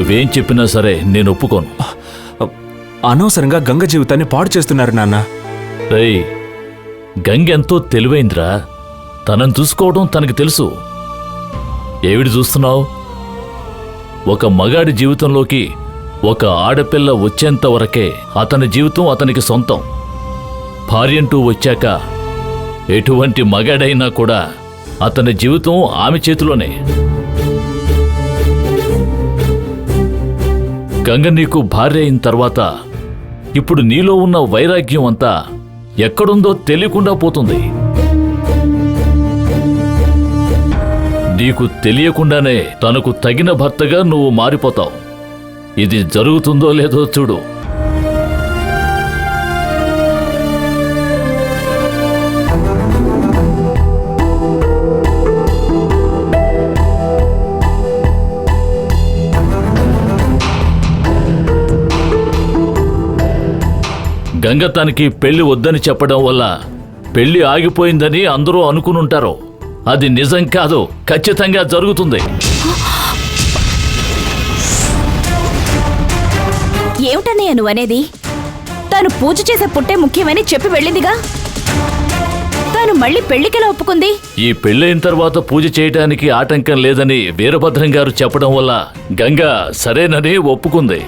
నువ్వేం చెప్పినా సరే నేను ఒప్పుకోను. అనవసరంగా గంగ జీవితాన్ని పాడు చేస్తున్నారు నాన్న. రేయ్, గంగెంతో తెలివైందిరా. తనని చూసుకోవడం తనకి తెలుసు. ఏవిడి చూస్తున్నావు? ఒక మగాడి జీవితంలోకి ఒక ఆడపిల్ల వచ్చేంత వరకే అతని జీవితం అతనికి సొంతం. భార్యంటూ వచ్చాక ఎటువంటి మగాడైనా కూడా అతని జీవితం ఆమె చేతిలోనే. గంగ నీకు భార్య అయిన తర్వాత ఇప్పుడు నీలో ఉన్న వైరాగ్యం అంతా ఎక్కడుందో తెలియకుండా పోతుంది. నీకు తెలియకుండానే తనకు తగిన భర్తగా నువ్వు మారిపోతావు. ఇది జరుగుతుందో లేదో చూడు. గంగ తనకి పెళ్లి వద్దని చెప్పడం వల్ల పెళ్లి ఆగిపోయిందని అందరూ అనుకునుంటారు. అది నిజం కాదు, ఖచ్చితంగా జరుగుతుంది. ఏమిటన్నయ్య నువ్వు అనేది? తను పూజ చేసే పుట్టే ముఖ్యమని చెప్పి వెళ్ళిందిగా. తను మళ్ళీ పెళ్లికెలా ఒప్పుకుంది? ఈ పెళ్ళైన తర్వాత పూజ చేయటానికి ఆటంకం లేదని వీరభద్రం గారు చెప్పడం వల్ల గంగ సరేనని ఒప్పుకుంది.